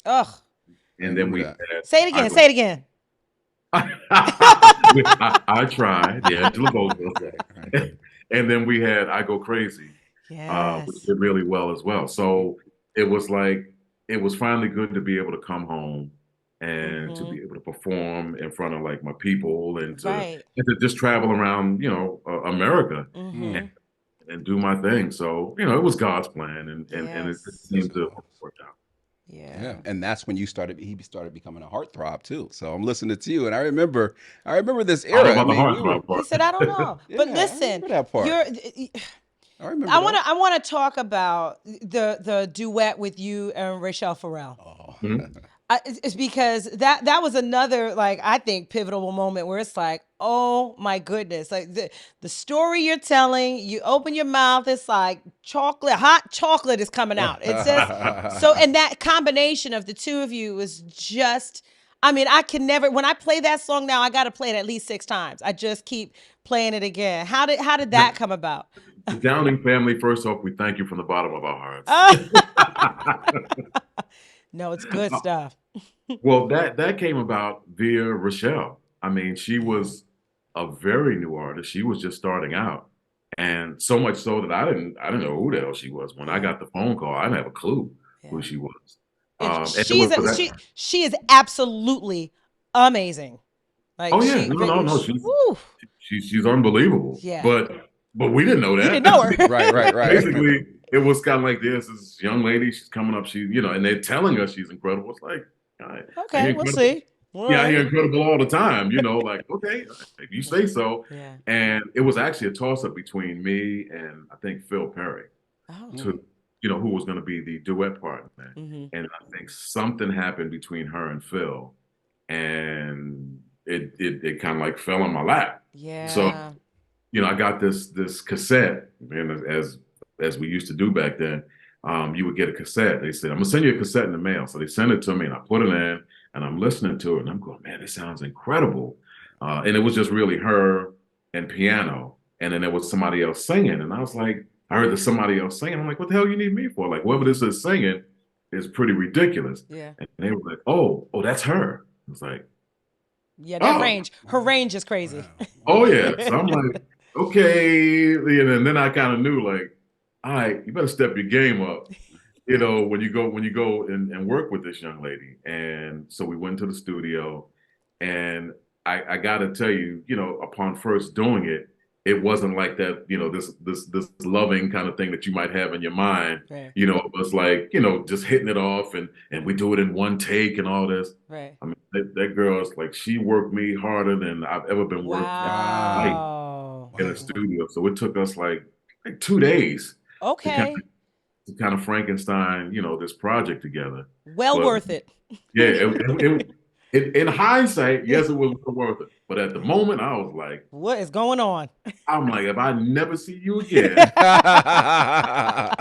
[SPEAKER 2] Ugh.
[SPEAKER 3] And then we had,
[SPEAKER 2] Say it again.
[SPEAKER 3] I Tried, the Angela Bogle. And then we had I Go Crazy, which did really well as well. So it was like, it was finally good to be able to come home and to be able to perform in front of like my people and to just travel around, America and do my thing. So, it was God's plan and it seemed to work out.
[SPEAKER 2] Yeah.
[SPEAKER 1] And that's when he started becoming a heartthrob too. So I'm listening to you and I remember this era.
[SPEAKER 2] He said, I don't know. But listen, I want to talk about the duet with you and Rachelle Ferrell. It's because that was another, like, I think pivotal moment where it's like, oh my goodness, like the story you're telling, you open your mouth, it's like hot chocolate is coming out. It's just so, and that combination of the two of you was just, I mean, I can never, when I play that song now, I got to play it at least 6 times. I just keep playing it again. How did that come about?
[SPEAKER 3] The Downing family, first off, we thank you from the bottom of our hearts.
[SPEAKER 2] No, it's good stuff.
[SPEAKER 3] Well, that came about via Rachelle. I mean, she was a very new artist. She was just starting out, and so much so that I didn't know who the hell she was. When I got the phone call, I didn't have a clue who she was.
[SPEAKER 2] And
[SPEAKER 3] And it was
[SPEAKER 2] she is absolutely amazing. Like
[SPEAKER 3] oh yeah, no, she's unbelievable.
[SPEAKER 2] Yeah.
[SPEAKER 3] But we didn't know that.
[SPEAKER 2] You didn't know her.
[SPEAKER 1] Right.
[SPEAKER 3] Basically, it was kind of like this young lady. She's coming up. She, and they're telling us she's incredible. It's like, all right,
[SPEAKER 2] okay, we'll see.
[SPEAKER 3] I hear incredible all the time. Like okay, if you say so.
[SPEAKER 2] Yeah.
[SPEAKER 3] And it was actually a toss up between me and I think Phil Perry, who was going to be the duet partner. And I think something happened between her and Phil, and it kind of like fell on my lap.
[SPEAKER 2] Yeah.
[SPEAKER 3] So, I got this cassette, and as we used to do back then, you would get a cassette. They said, "I'm gonna send you a cassette in the mail." So they sent it to me, and I put it in, and I'm listening to it, and I'm going, "Man, this sounds incredible." And it was just really her and piano, and then there was somebody else singing, and I was like, I heard there's somebody else singing. I'm like, "What the hell you need me for?" Like, whoever this is singing is pretty ridiculous.
[SPEAKER 2] Yeah.
[SPEAKER 3] And they were like, "Oh, that's her." I was like,
[SPEAKER 2] yeah, that range. Her range is crazy.
[SPEAKER 3] Oh yeah. So I'm like, okay. And then I kind of knew, like, all right, you better step your game up, when you go and work with this young lady. And so we went to the studio, and I gotta tell you, upon first doing it, it wasn't like that, this loving kind of thing that you might have in your mind.
[SPEAKER 2] Right.
[SPEAKER 3] It was like, just hitting it off, and we do it in one take and all this.
[SPEAKER 2] Right.
[SPEAKER 3] I mean, that girl is like, she worked me harder than I've ever been worked in a studio. So it took us like 2 days.
[SPEAKER 2] Okay.
[SPEAKER 3] To kind of Frankenstein, this project together.
[SPEAKER 2] Well worth it.
[SPEAKER 3] Yeah. In hindsight, yes, it was worth it. But at the moment, I was like,
[SPEAKER 2] what is going on?
[SPEAKER 3] I'm like, if I never see you again, right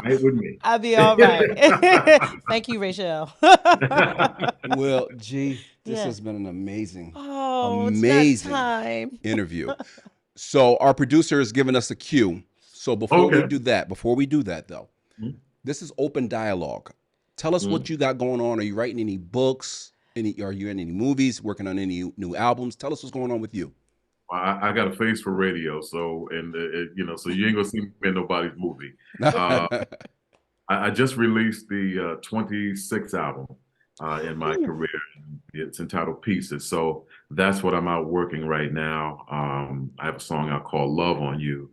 [SPEAKER 3] with me.
[SPEAKER 2] I'll be all right. Thank you, Rachelle.
[SPEAKER 1] Well, G, this has been an amazing
[SPEAKER 2] time.
[SPEAKER 1] interview. So our producer has given us a cue. So before we do that, though, this is open dialogue. Tell us what you got going on. Are you writing any books? Are you in any movies? Working on any new albums? Tell us what's going on with you.
[SPEAKER 3] I got a face for radio, so so you ain't gonna see me in nobody's movie. I just released the 26th album in my career. It's entitled Pieces. So that's what I'm out working right now. I have a song out called Love on You,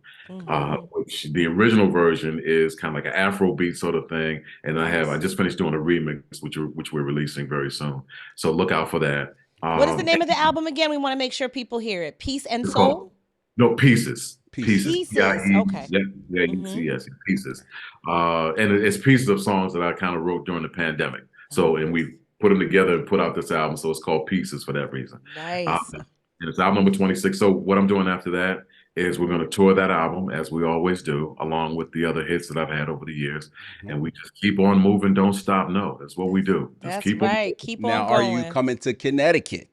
[SPEAKER 3] which the original version is kind of like an Afrobeat sort of thing. And I just finished doing a remix, which we're releasing very soon. So look out for that.
[SPEAKER 2] What is the name of the album again? We want to make sure people hear it. Peace and Soul?
[SPEAKER 3] No, Pieces. Pieces.
[SPEAKER 2] Yeah, okay.
[SPEAKER 3] Yes, Pieces. And it's pieces of songs that I kind of wrote during the pandemic. So, and we put them together and put out this album. So it's called Pieces for that reason.
[SPEAKER 2] Nice.
[SPEAKER 3] And it's album number 26. So what I'm doing after that is we're going to tour that album, as we always do, along with the other hits that I've had over the years. And we just keep on moving, don't stop. No, that's what we do.
[SPEAKER 2] That's right. Keep on
[SPEAKER 1] now,
[SPEAKER 2] going.
[SPEAKER 1] are you coming to Connecticut?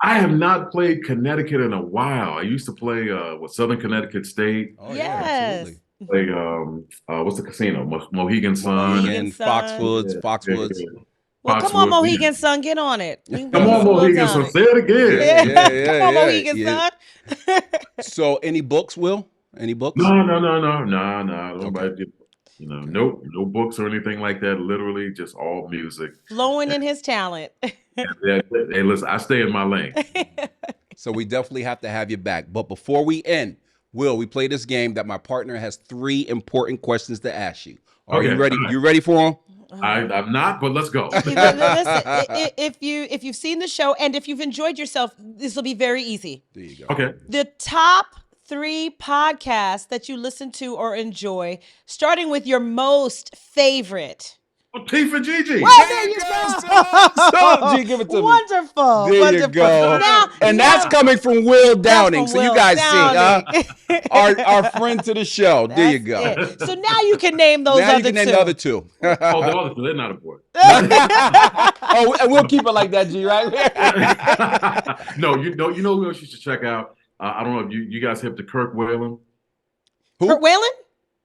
[SPEAKER 3] I have not played Connecticut in a while. I used to play with Southern Connecticut State.
[SPEAKER 1] Oh,
[SPEAKER 2] yes.
[SPEAKER 1] Yeah, absolutely.
[SPEAKER 3] Play what's the casino? Mohegan Sun.
[SPEAKER 1] And Foxwoods.
[SPEAKER 2] Well, come on, Mohegan Sun, get on it.
[SPEAKER 3] Come on, Mohegan Sun, say it again.
[SPEAKER 2] Come on, Mohegan Sun.
[SPEAKER 1] So, any books, Will? Any books?
[SPEAKER 3] No. Nobody did. No books or anything like that. Literally, just all music.
[SPEAKER 2] Flowing in his talent.
[SPEAKER 3] Hey, listen, I stay in my lane.
[SPEAKER 1] So we definitely have to have you back. But before we end, Will, we play this game that my partner has 3 important questions to ask you. Are you ready? You ready for them?
[SPEAKER 3] I'm not, but let's go.
[SPEAKER 2] Listen, if you've seen the show and if you've enjoyed yourself, this will be very easy.
[SPEAKER 1] There you go.
[SPEAKER 3] Okay.
[SPEAKER 2] The top 3 podcasts that you listen to or enjoy, starting with your most favorite.
[SPEAKER 3] T for Gigi.
[SPEAKER 2] Well, there you go.
[SPEAKER 1] So, G, give it to me.
[SPEAKER 2] Wonderful.
[SPEAKER 1] There you go. That's coming from Will Downing. So you guys see, our friend to the show. There you go.
[SPEAKER 2] It. So now you can name those
[SPEAKER 1] now
[SPEAKER 2] other
[SPEAKER 1] you can name
[SPEAKER 2] two.
[SPEAKER 1] the other 2.
[SPEAKER 3] The other 2, they're not important.
[SPEAKER 1] And we'll keep it like that, G, right?
[SPEAKER 3] No, you know who else you should check out? I don't know if you guys hip to Kirk Whalen.
[SPEAKER 2] Who? Kirk Whalen?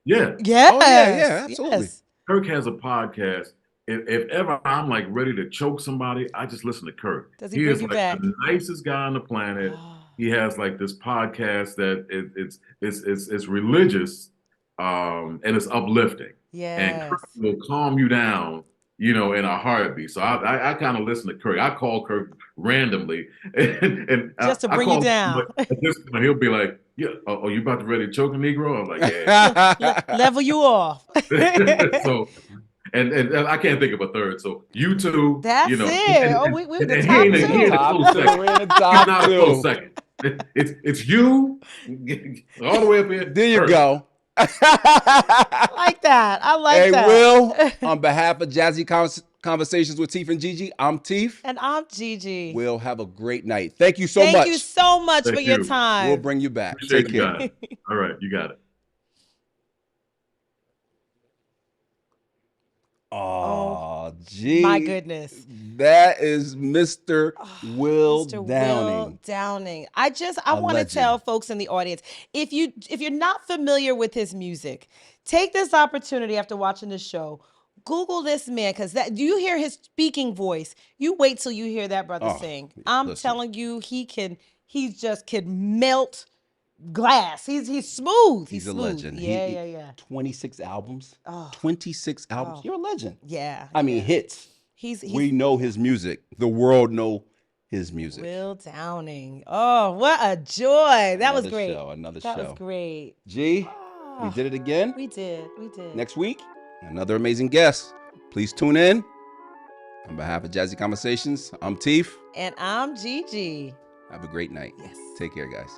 [SPEAKER 3] Yeah.
[SPEAKER 2] Yes.
[SPEAKER 1] Oh, yeah, absolutely.
[SPEAKER 2] Yes.
[SPEAKER 3] Kirk has a podcast. if ever I'm like ready to choke somebody, I just listen to Kirk.
[SPEAKER 2] Does he
[SPEAKER 3] He
[SPEAKER 2] bring
[SPEAKER 3] is
[SPEAKER 2] you
[SPEAKER 3] like
[SPEAKER 2] back?
[SPEAKER 3] the nicest guy on the planet. He has like this podcast that it's religious, and it's uplifting. And
[SPEAKER 2] Yes.
[SPEAKER 3] Kirk will calm you down, in a heartbeat. So I kind of listen to Kirk. I call Kirk randomly, and
[SPEAKER 2] Just to
[SPEAKER 3] I
[SPEAKER 2] bring you
[SPEAKER 3] call him,
[SPEAKER 2] down.
[SPEAKER 3] at this point, he'll be like, "Yeah, oh, you about to ready to choke a Negro?" I'm like, "Yeah."
[SPEAKER 2] Level you off.
[SPEAKER 3] So, and I can't think of a third. So you two,
[SPEAKER 2] That's it. Oh, we the
[SPEAKER 3] and
[SPEAKER 2] top
[SPEAKER 3] he ain't a
[SPEAKER 2] two.
[SPEAKER 3] close second.
[SPEAKER 1] We're in the
[SPEAKER 3] He's
[SPEAKER 1] top
[SPEAKER 3] not a close second. It's you all the way up here.
[SPEAKER 1] There you go.
[SPEAKER 2] I like that. I like
[SPEAKER 1] hey,
[SPEAKER 2] that.
[SPEAKER 1] Will, on behalf of Jazzy Conversations with Teef and Gigi, I'm Teef.
[SPEAKER 2] And I'm Gigi.
[SPEAKER 1] Will, have a great night. Thank you so much.
[SPEAKER 2] Thank you so much
[SPEAKER 3] Thank
[SPEAKER 2] for your
[SPEAKER 3] you.
[SPEAKER 2] time.
[SPEAKER 1] We'll bring you back.
[SPEAKER 3] Appreciate
[SPEAKER 1] Take
[SPEAKER 3] you
[SPEAKER 1] care.
[SPEAKER 3] guys. All right, you got it.
[SPEAKER 1] Oh, gee.
[SPEAKER 2] My goodness.
[SPEAKER 1] That is Mr. Will
[SPEAKER 2] Mr.
[SPEAKER 1] Downing.
[SPEAKER 2] Will Downing. I want to tell folks in the audience, if you're not familiar with his music, take this opportunity after watching this show. Google this man, because do you hear his speaking voice? You wait till you hear that brother sing. I'm telling you, he just can melt glass. He's smooth.
[SPEAKER 1] He's a
[SPEAKER 2] smooth.
[SPEAKER 1] legend.
[SPEAKER 2] Yeah.
[SPEAKER 1] 26 albums. 26 albums. You're a legend.
[SPEAKER 2] Yeah.
[SPEAKER 1] I mean, hits. We know his music. The world know his music.
[SPEAKER 2] Will Downing. Oh, what a joy. That was great.
[SPEAKER 1] Another
[SPEAKER 2] show.
[SPEAKER 1] That
[SPEAKER 2] was great.
[SPEAKER 1] G, we did it again.
[SPEAKER 2] We did.
[SPEAKER 1] Next week, another amazing guest. Please tune in. On behalf of Jazzy Conversations, I'm Teef.
[SPEAKER 2] And I'm Gigi.
[SPEAKER 1] Have a great night.
[SPEAKER 2] Yes.
[SPEAKER 1] Take care, guys.